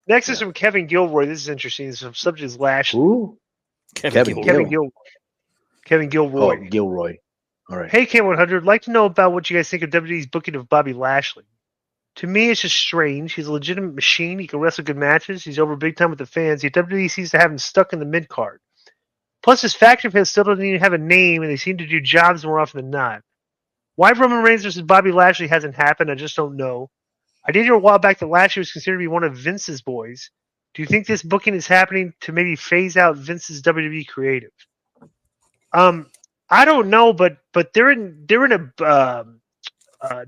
Next is from Kevin Gilroy. This is interesting. This subject is Lashley. Who? Kevin Gilroy. Kevin Gilroy. Oh, Gilroy. All right. Hey, K100. Like to know about what you guys think of WWE's booking of Bobby Lashley. To me, it's just strange. He's a legitimate machine. He can wrestle good matches. He's over big time with the fans. Yet WWE seems to have him stuck in the mid card. Plus, his faction fans still don't even have a name, and they seem to do jobs more often than not. Why Roman Reigns versus Bobby Lashley hasn't happened, I just don't know. I did hear a while back that Lashley was considered to be one of Vince's boys. Do you think this booking is happening to maybe phase out Vince's WWE creative? I don't know, but they're in a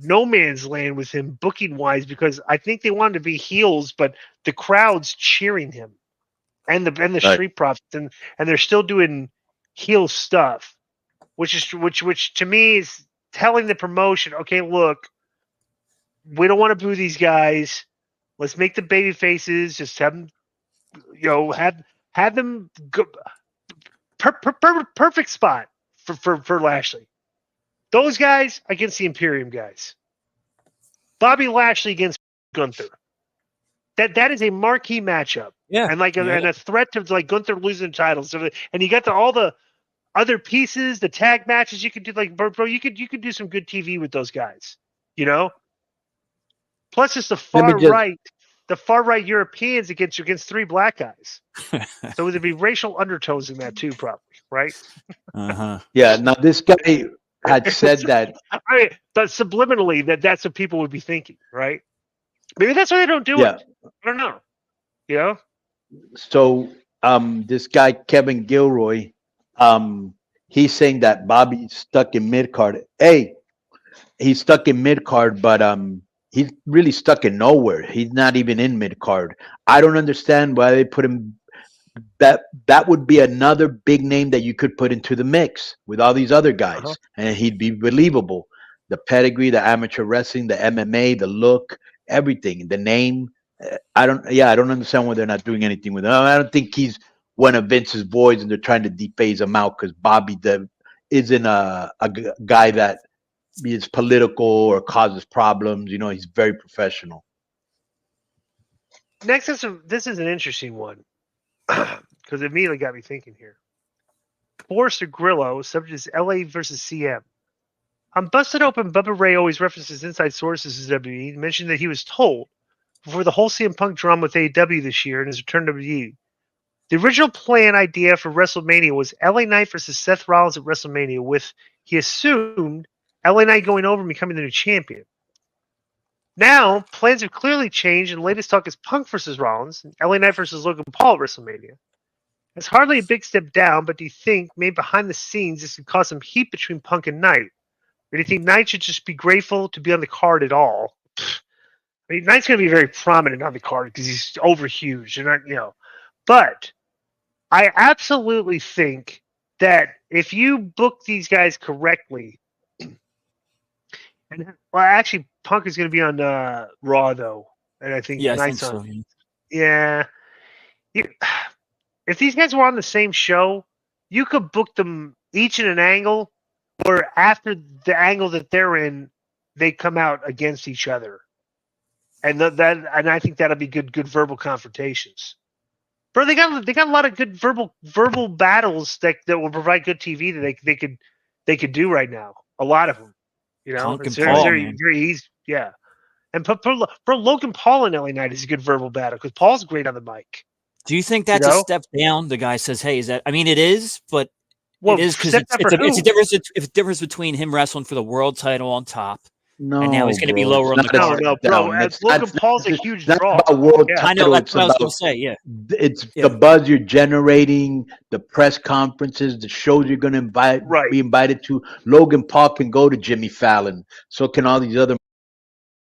no man's land with him booking wise because I think they wanted to be heels, but the crowd's cheering him and the street profits and they're still doing heel stuff, which to me is telling the promotion, okay, look, we don't want to boo these guys. Let's make the baby faces. Just have them, have them go, perfect spot for Lashley. Those guys against the Imperium guys. Bobby Lashley against Gunther. That is a marquee matchup. Yeah. And and a threat to like Gunther losing the titles. And you got all the other pieces, the tag matches you could do. Like, bro, you could do some good TV with those guys. Plus, it's the far right Europeans against three black guys. So there'd be racial undertones in that too, probably, right? Yeah. Now this guy had said that. I mean, but subliminally, that's what people would be thinking, right? Maybe that's why they don't do it. I don't know. So this guy Kevin Gilroy, he's saying that Bobby's stuck in mid card. Hey, he's stuck in mid card, but he's really stuck in nowhere. He's not even in mid card. I don't understand why they put him. That would be another big name that you could put into the mix with all these other guys, and he'd be believable. The pedigree, the amateur wrestling, the MMA, the look, everything, the name. I don't understand why they're not doing anything with him. I don't think he's one of Vince's boys, and they're trying to dephase him out because Bobby isn't a guy that is political or causes problems. He's very professional. Next, this is an interesting one because it immediately got me thinking here. Forrester Grillo, subject is LA versus CM. On Busted Open, Bubba Ray always references inside sources to WWE, mentioned that he was told before the whole CM Punk drama with AEW this year and his return to WWE. The original plan idea for WrestleMania was LA Knight versus Seth Rollins at WrestleMania, with, he assumed, LA Knight going over and becoming the new champion. Now, plans have clearly changed, and the latest talk is Punk versus Rollins and LA Knight versus Logan Paul at WrestleMania. It's hardly a big step down, but do you think, maybe behind the scenes, this could cause some heat between Punk and Knight? Or do you think Knight should just be grateful to be on the card at all? I mean, Knight's going to be very prominent on the card because he's over huge, But I absolutely think that if you book these guys correctly, actually, Punk is going to be on Raw though, and I think Knight's on. So. Yeah, if these guys were on the same show, you could book them each in an angle, where after the angle that they're in, they come out against each other, and I think that'll be good verbal confrontations. Bro, they got a lot of good verbal battles that will provide good TV that they could do right now. A lot of them, It's very easy. Yeah, and bro, Logan Paul and LA Knight is a good verbal battle because Paul's great on the mic. Do you think that's a step down? The guy says, "Hey, is that?" I mean, it is, but it is because it's a difference between him wrestling for the world title on top. No, and now he's going to be lower on the card. No, bro. Logan Paul's a huge draw. About world title, I know that's what I was going to say. Yeah, it's the buzz you're generating, the press conferences, the shows you're going to be invited to. Logan Paul can go to Jimmy Fallon. So can all these other.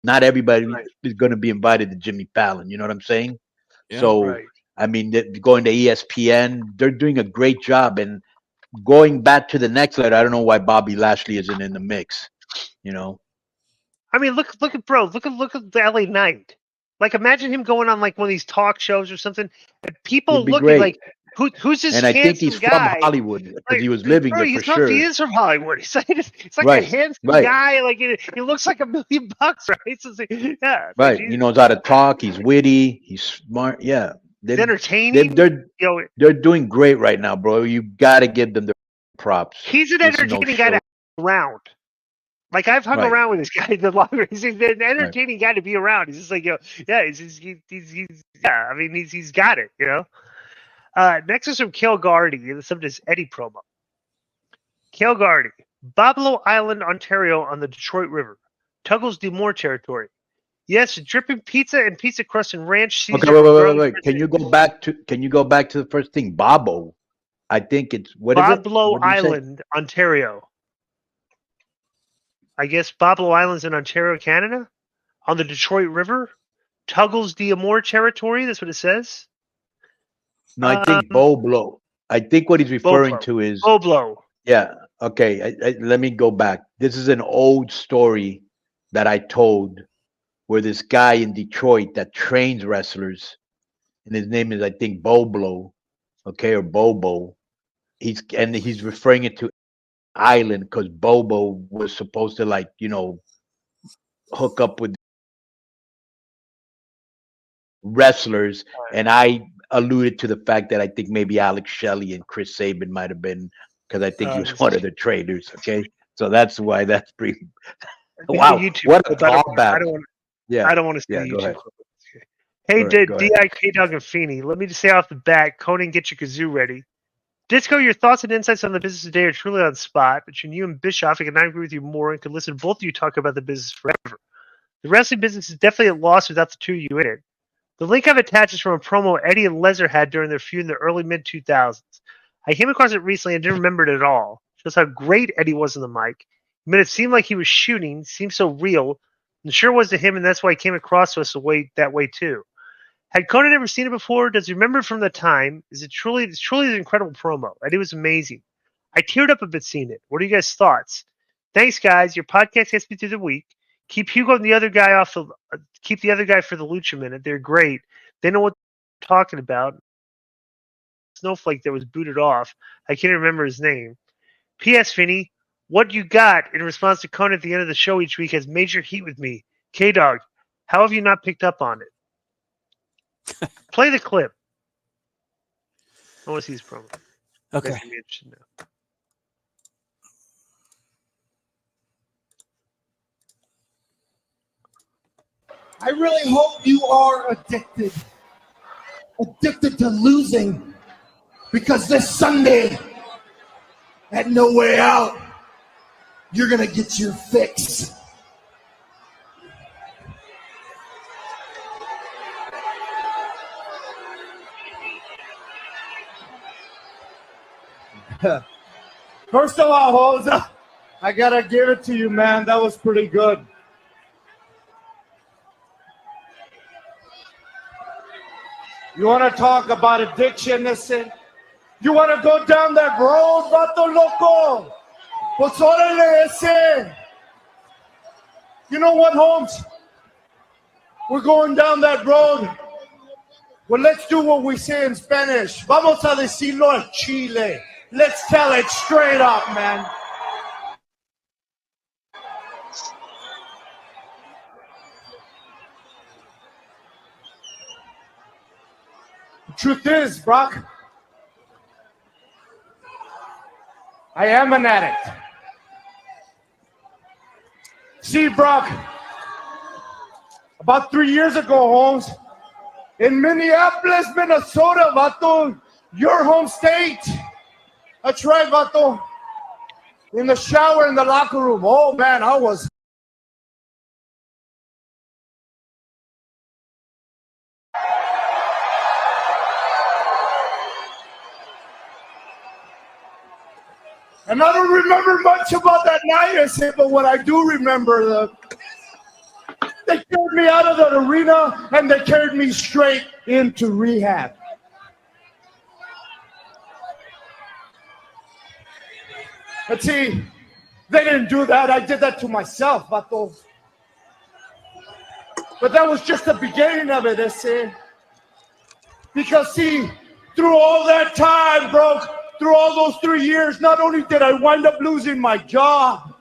Not everybody is going to be invited to Jimmy Fallon. You know what I'm saying? Yeah, so I mean, going to ESPN, they're doing a great job. And going back to the next letter, I don't know why Bobby Lashley isn't in the mix. I mean, look at the LA Knight. Like, imagine him going on like one of these talk shows or something. And people looking like Who's this And I think he's guy? from Hollywood because he was living there for sure. He is from Hollywood. It's like Right, a handsome right. guy. Like he looks like $1 million, right? So it's like, yeah, it's Right. like, He knows how to talk. He's witty. He's smart. Yeah. he's entertaining. They're doing great right now, bro. You got to give them the props. He's an entertaining guy to hang around. Like I've hung around with this guy the longer. He's an entertaining guy to be around. He's just like, yeah, he's yeah. I mean, he's got it, you know. Next is from Calgary, and the subject is Eddie promo. Calgary, Bablo Island, Ontario, on the Detroit River, Tuggles D'Amour territory. Yes, dripping pizza and pizza crust and ranch Caesar. Okay, wait. Can you go back to the first thing? Babbo. I think it's Bablo Island, Ontario. I guess Bablo Island's in Ontario, Canada, on the Detroit River, Tuggles D'Amour territory. That's what it says. No, I think Boblo. I think what he's referring to is Boblo. Yeah. Okay. Let me go back. This is an old story that I told, where this guy in Detroit that trains wrestlers, and his name is, I think, Boblo, okay, or Bobo. He's referring it to Island because Bobo was supposed to, like, you know, hook up with wrestlers, and I alluded to the fact that I think maybe Alex Shelley and Chris Sabin might have been, because I think he was one of the traders. Okay, so that's why that's pretty. Wow, what a callback! I don't want to see the YouTube. Hey, DIK Dog and Feeney, let me just say off the bat, Conan, get your kazoo ready. Disco, your thoughts and insights on the business today are truly on spot. Between you and Bischoff, I cannot agree with you more and could listen to both of you talk about the business forever. The wrestling business is definitely a loss without the two of you in it. The link I've attached is from a promo Eddie and Lesnar had during their feud in the early mid-2000s. I came across it recently and didn't remember it at all. Just how great Eddie was on the mic. He made it seem like he was shooting, seemed so real, and sure was to him, and that's why he came across to us that way too. Had Conan ever seen it before? Does he remember it from the time? It's truly an incredible promo. Eddie was amazing. I teared up a bit seeing it. What are you guys' thoughts? Thanks, guys. Your podcast gets me through the week. Keep Hugo and the other guy keep the other guy for the Lucha Minute. They're great. They know what they're talking about. Snowflake that was booted off. I can't remember his name. P.S. Finney, what you got in response to Conan at the end of the show each week has major heat with me. K-Dog, how have you not picked up on it? Play the clip. I want to see his promo. Okay. I really hope you are addicted to losing, because this Sunday at No Way Out, you're going to get your fix. First of all, Jose, I got to give it to you, man. That was pretty good. You want to talk about addiction? Listen. You want to go down that road, vato loco? Pues órale ese. You know what, Holmes? We're going down that road. Well, let's do what we say in Spanish. Vamos a decirlo al Chile. Let's tell it straight up, man. The truth is, Brock, I am an addict. See, Brock, about 3 years ago, Holmes, in Minneapolis, Minnesota, vato, your home state. That's right, vato. In the shower, in the locker room. Oh, man, I was... And I don't remember much about that night, I said, but what I do remember, they carried me out of that arena and they carried me straight into rehab. But see, they didn't do that. I did that to myself, vato. But that was just the beginning of it, I say. Because see, through all that time, bro, through all those 3 years, not only did I wind up losing my job,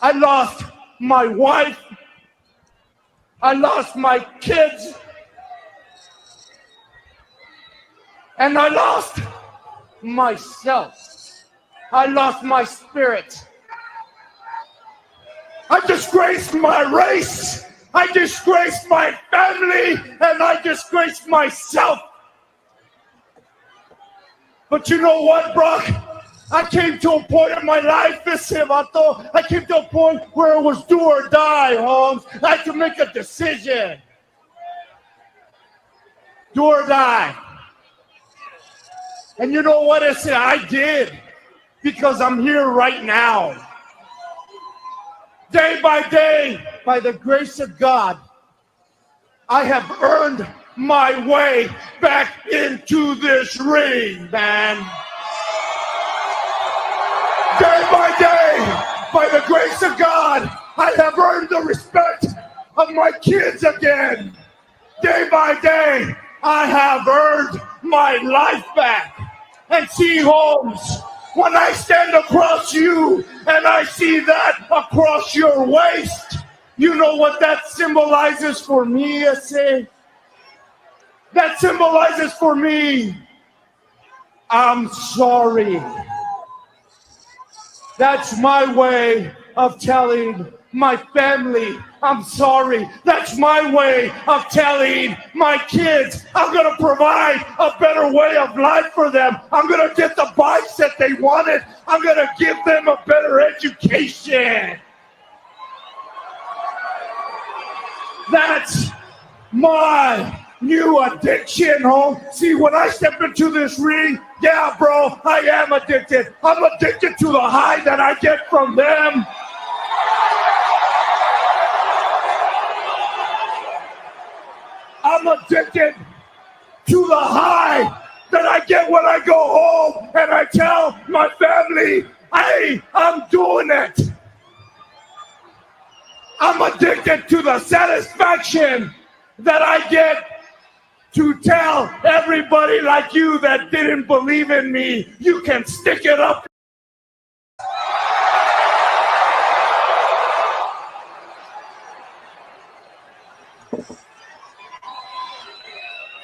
I lost my wife, I lost my kids, and I lost myself. I lost my spirit. I disgraced my race. I disgraced my family, and I disgraced myself. But you know what, Brock? I came to a point in my life, I came to a point where it was do or die, Holmes. I had to make a decision. Do or die. And you know what I did? Because I'm here right now. Day by day, by the grace of God, I have earned my way back into this ring, man. Day by day, by the grace of God, I have earned the respect of my kids again. Day by day, I have earned my life back. And see, Holmes, when I stand across you and I see that across your waist, you know what that symbolizes for me, I say? That symbolizes for me, I'm sorry. That's my way of telling my family I'm sorry. That's my way of telling my kids I'm going to provide a better way of life for them. I'm going to get the bikes that they wanted. I'm going to give them a better education. That's my new addiction, home. See, when I step into this ring, yeah, bro, I am addicted. I'm addicted to the high that I get from them. I'm addicted to the high that I get when I go home and I tell my family, hey, I'm doing it. I'm addicted to the satisfaction that I get to tell everybody like you that didn't believe in me, you can stick it up.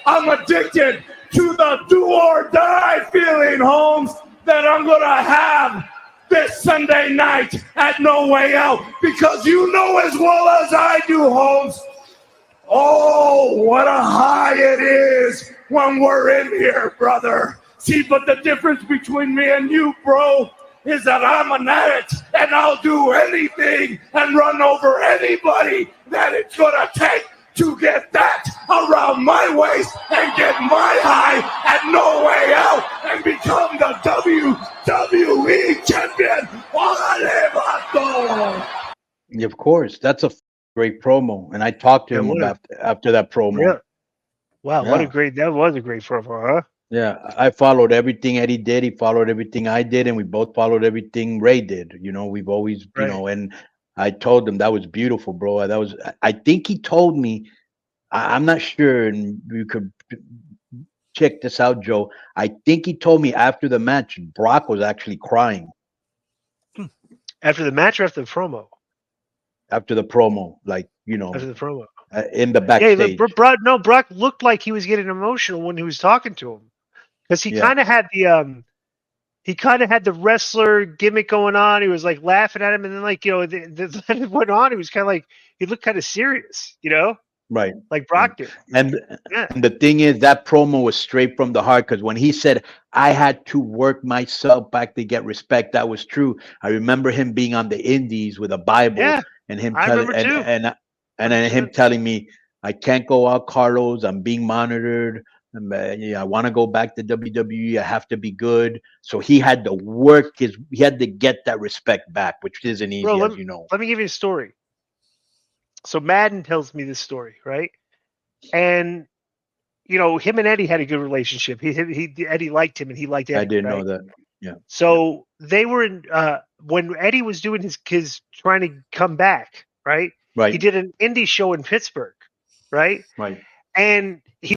I'm addicted to the do or die feeling, Holmes, that I'm going to have this Sunday night at No Way Out, because you know as well as I do, Holmes, oh, what a high it is when we're in here, brother. See, but the difference between me and you, bro, is that I'm an addict and I'll do anything and run over anybody that it's going to take to get that around my waist and get my high at No Way Out and become the WWE champion. Of course, that's a great promo, and I talked to him about after that promo. Yeah. Wow, yeah. That was a great promo, huh? Yeah, I followed everything Eddie did. He followed everything I did, and we both followed everything Ray did. You know, we've always, you know, and I told him that was beautiful, bro. That was, I think he told me, I'm not sure, and you could check this out, Joe. I think he told me after the match, Brock was actually crying. After the match or after the promo? After the promo, like, you know. After the promo. In the backstage. Yeah, Brock looked like he was getting emotional when he was talking to him. Because he kind of had the wrestler gimmick going on. He was like laughing at him, and then like, you know, it went on. He was kind of like, he looked kind of serious, you know, right? Like Brock did. And the thing is, that promo was straight from the heart, because when he said, "I had to work myself back to get respect," that was true. I remember him being on the Indies with a Bible, and him and him telling me, "I can't go out, Carlos. I'm being monitored. I want to go back to WWE. I have to be good." So he had to work he had to get that respect back, which isn't easy, as you know. Let me give you a story. So Madden tells me this story, right? And you know, him and Eddie had a good relationship. Eddie liked him, and he liked Eddie. I didn't know that. Yeah. So they were in when Eddie was doing his trying to come back, right? Right. He did an indie show in Pittsburgh, right? Right. And he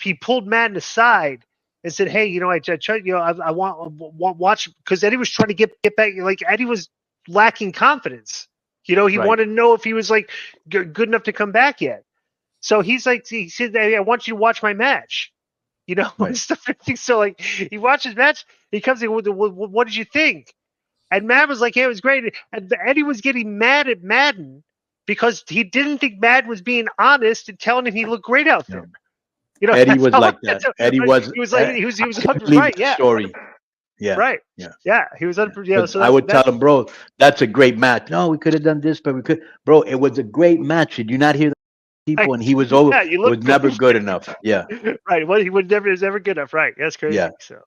he pulled Madden aside and said, "Hey, I tried, I want watch," because Eddie was trying to get back. Like Eddie was lacking confidence. He wanted to know if he was like good enough to come back yet. So he said, "Hey, I want you to watch my match." And stuff. So like he watched his match. He comes in with, "What did you think?" And Madden was like, "Yeah, it was great." And Eddie was getting mad at Madden because he didn't think Madden was being honest and telling him he looked great out there. Eddie was like that. Eddie was. He was like he was right. Yeah. Story. Yeah. Right. Yeah. He was so I would tell him, bro, that's a great match. No, we could have done this, but we could. Bro, it was a great match. Did you not hear the people? And he was was never good enough. Yeah. Right. Well, he was never good enough. Right. That's crazy. Yeah. So.